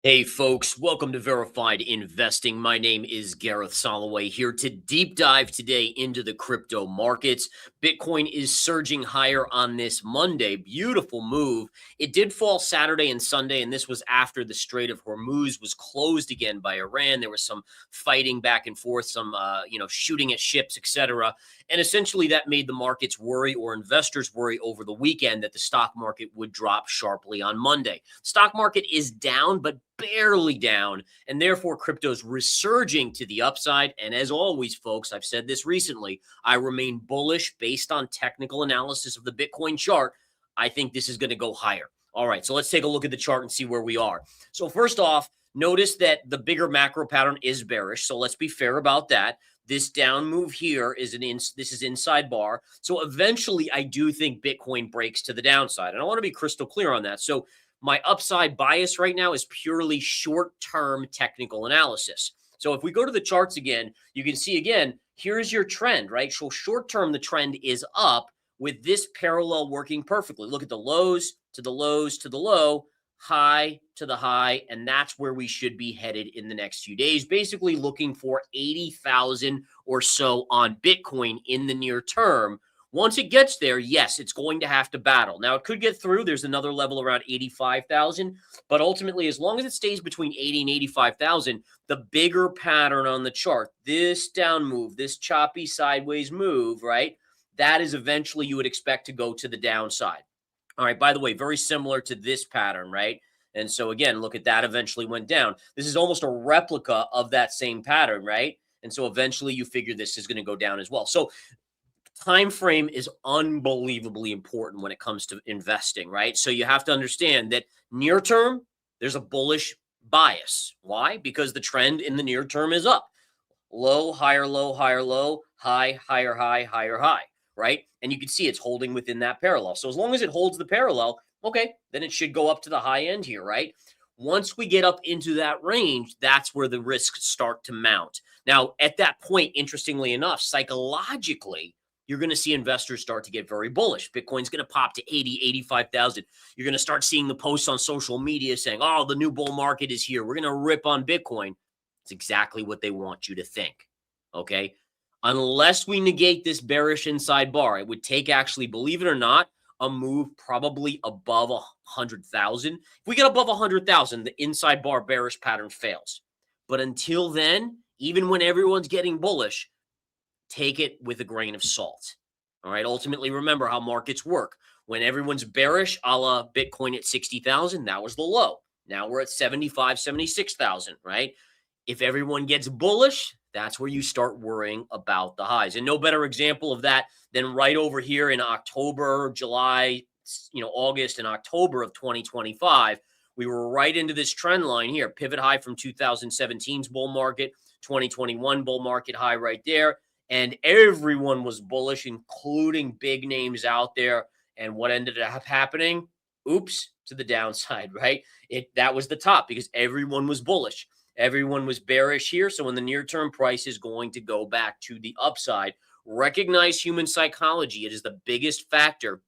Hey folks, welcome to Verified Investing. My name is Gareth Soloway here to deep dive today into the crypto markets. Bitcoin is surging higher on this Monday. Beautiful move. It did fall Saturday and Sunday, and this was after the Strait of Hormuz was closed again by Iran. There was some fighting back and forth, some shooting at ships, etc. And essentially that made the markets worry, or investors worry, over the weekend that the stock market would drop sharply on Monday. Stock market is down, but barely down, and therefore crypto's resurging to the upside. And as always, folks, I've said this recently, I remain bullish based on technical analysis of the Bitcoin chart. I think this is going to go higher. All right, so let's take a look at the chart and see where we are. So first off, notice that the bigger macro pattern is bearish, so let's be fair about that. This down move here is this is inside bar. So eventually I do think Bitcoin breaks to the downside, and I want to be crystal clear on that. So my upside bias right now is purely short-term technical analysis. So if we go to the charts again, you can see again, here's your trend, right? So short-term, the trend is up with this parallel working perfectly. Look at the lows to the lows to the low, high to the high, and that's where we should be headed in the next few days, basically looking for 80,000 or so on Bitcoin in the near term. Once it gets there, yes, it's going to have to battle. Now, it could get through. There's another level around 85,000. But ultimately, as long as it stays between 80 and 85,000, the bigger pattern on the chart, this down move, this choppy sideways move, right, that is eventually you would expect to go to the downside. All right, by the way, very similar to this pattern, right? And so, again, look at that eventually went down. This is almost a replica of that same pattern, right? And so eventually you figure this is going to go down as well. So time frame is unbelievably important when it comes to investing, right? So you have to understand that near term, there's a bullish bias. Why? Because the trend in the near term is up. Low, higher, low, higher, low, high, higher, high, higher, high, right? And you can see it's holding within that parallel. So as long as it holds the parallel, okay, then it should go up to the high end here, right? Once we get up into that range, that's where the risks start to mount. Now, at that point, interestingly enough, psychologically, you're going to see investors start to get very bullish. Bitcoin's going to pop to 80, 85,000. You're going to start seeing the posts on social media saying, oh, the new bull market is here. We're going to rip on Bitcoin. It's exactly what they want you to think, okay? Unless we negate this bearish inside bar, it would take, actually, believe it or not, a move probably above 100,000. If we get above 100,000, the inside bar bearish pattern fails. But until then, even when everyone's getting bullish, take it with a grain of salt. All right. Ultimately, remember how markets work. When everyone's bearish, a la Bitcoin at 60,000, that was the low. Now we're at 75, 76,000, right? If everyone gets bullish, that's where you start worrying about the highs. And no better example of that than right over here in October, July, August and October of 2025. We were right into this trend line here, pivot high from 2017's bull market, 2021 bull market high right there. And everyone was bullish, including big names out there. And what ended up happening? Oops, to the downside, right? That was the top because everyone was bullish. Everyone was bearish here. So in the near term, price is going to go back to the upside. Recognize human psychology. It is the biggest factor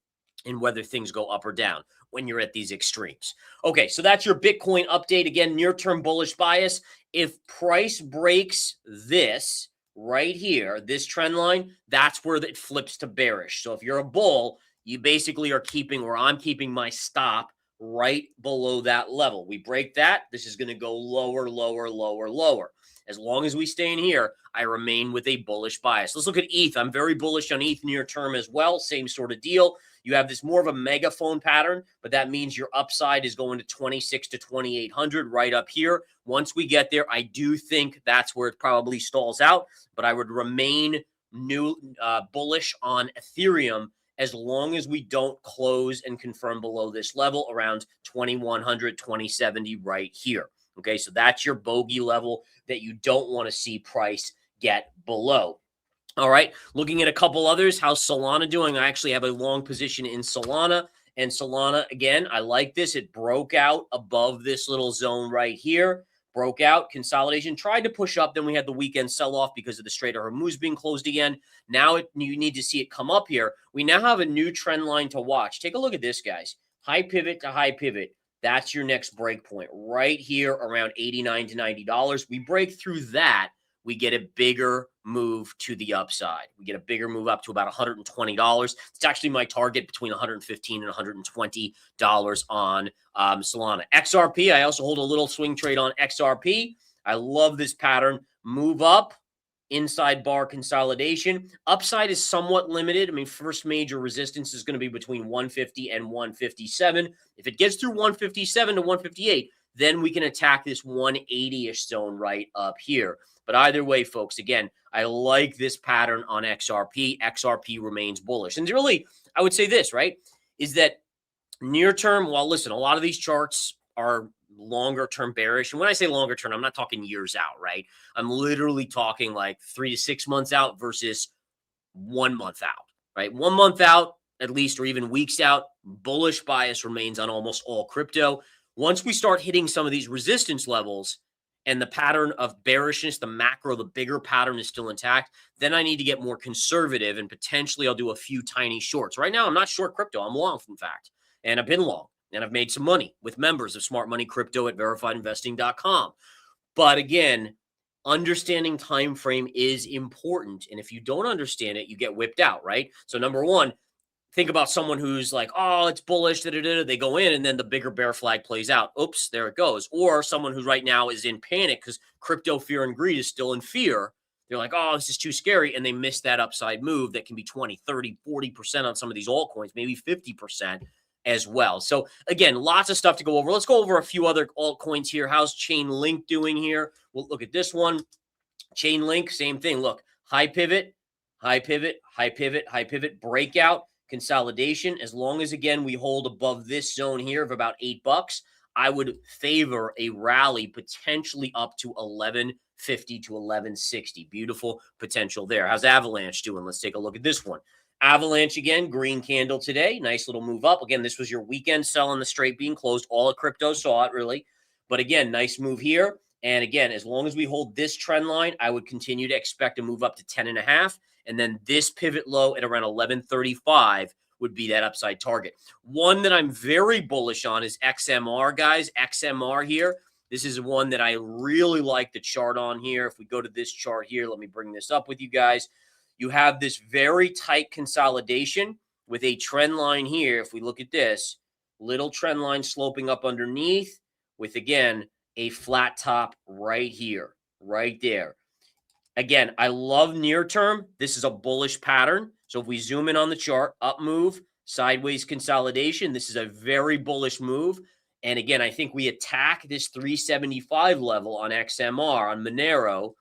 in whether things go up or down when you're at these extremes. Okay, so that's your Bitcoin update. Again, near term bullish bias. If price breaks this right here, this trend line, that's where it flips to bearish. So if you're a bull, you basically are keeping, or I'm keeping my stop right below that level. We break that, this is going to go lower, lower, lower, lower. As long as we stay in here, I remain with a bullish bias. Let's look at ETH. I'm very bullish on ETH near term as well. Same sort of deal. You have this more of a megaphone pattern, but that means your upside is going to 26 to 2,800 right up here. Once we get there, I do think that's where it probably stalls out, but I would remain bullish on Ethereum as long as we don't close and confirm below this level around 2,100, 2,070 right here. Okay, so that's your bogey level that you don't want to see price get below. All right, looking at a couple others, how's Solana doing? I actually have a long position in Solana. And Solana, again, I like this. It broke out above this little zone right here. Broke out, consolidation, tried to push up. Then we had the weekend sell-off because of the Strait of Hormuz being closed again. Now you need to see it come up here. We now have a new trend line to watch. Take a look at this, guys. High pivot to high pivot. That's your next break point right here around $89 to $90. We break through that, we get a bigger move to the upside. We get a bigger move up to about $120. It's actually my target between $115 and $120 on Solana. XRP, I also hold a little swing trade on XRP. I love this pattern. Move up, inside bar consolidation. Upside is somewhat limited. I mean, first major resistance is going to be between 150 and 157. If it gets through 157 to 158, then we can attack this 180-ish zone right up here. But either way, folks, again, I like this pattern on XRP. XRP remains bullish. And really, I would say this, right, is that near term, well, listen, a lot of these charts are longer term bearish. And when I say longer term, I'm not talking years out, right? I'm literally talking like 3 to 6 months out versus 1 month out, right? 1 month out, at least, or even weeks out, bullish bias remains on almost all crypto. Once we start hitting some of these resistance levels and the pattern of bearishness, the macro, the bigger pattern is still intact, then I need to get more conservative and potentially I'll do a few tiny shorts. Right now, I'm not short crypto. I'm long, in fact, and I've been long. And I've made some money with members of Smart Money Crypto at verifiedinvesting.com. But again, understanding time frame is important. And if you don't understand it, you get whipped out, right? So number one, think about someone who's like, oh, it's bullish, they go in, and then the bigger bear flag plays out. Oops, there it goes. Or someone who right now is in panic because crypto fear and greed is still in fear. They're like, oh, this is too scary. And they miss that upside move that can be 20, 30, 40% on some of these altcoins, maybe 50% as well. So again, lots of stuff to go over. Let's go over a few other altcoins here. How's Chainlink doing here? We'll look at this one. Chainlink, same thing. Look, high pivot, high pivot, high pivot, high pivot, breakout, consolidation. As long as, again, we hold above this zone here of about $8, I would favor a rally potentially up to 1150 to 1160. Beautiful potential there. How's Avalanche doing? Let's take a look at this one. Avalanche again, green candle today. Nice little move up. Again, this was your weekend sell on the straight being closed. All of crypto saw it, really. But again, nice move here. And again, as long as we hold this trend line, I would continue to expect a move up to 10.5. And then this pivot low at around 1135 would be that upside target. One that I'm very bullish on is XMR, guys. XMR here. This is one that I really like the chart on here. If we go to this chart here, let me bring this up with you guys. You have this very tight consolidation with a trend line here. If we look at this, little trend line sloping up underneath with, again, a flat top right here, right there. Again, I love near term. This is a bullish pattern. So if we zoom in on the chart, up move, sideways consolidation, this is a very bullish move. And again, I think we attack this 375 level on XMR, on Monero.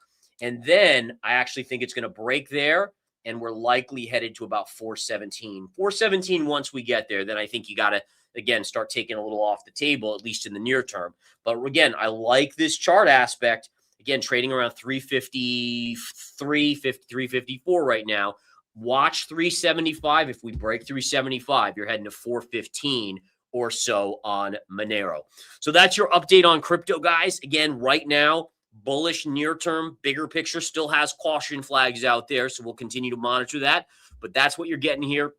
And then I actually think it's going to break there, and we're likely headed to about 417. 417, once we get there, then I think you got to, again, start taking a little off the table, at least in the near term. But again, I like this chart aspect. Again, trading around 353, 354 right now. Watch 375. If we break 375, you're heading to 415 or so on Monero. So that's your update on crypto, guys. Again, right now, bullish near term, bigger picture still has caution flags out there. So we'll continue to monitor that. But that's what you're getting here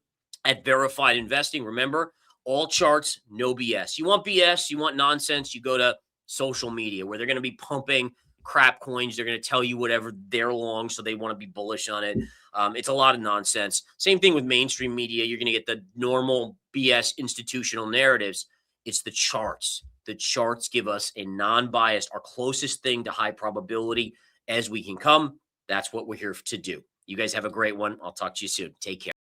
at Verified Investing. Remember, all charts, no BS. You want BS, you want nonsense, you go to social media where they're going to be pumping crap coins. They're going to tell you whatever they're long, so they want to be bullish on it. It's a lot of nonsense. Same thing with mainstream media. You're going to get the normal BS institutional narratives. It's the charts. The charts give us a non-biased, our closest thing to high probability as we can come. That's what we're here to do. You guys have a great one. I'll talk to you soon. Take care.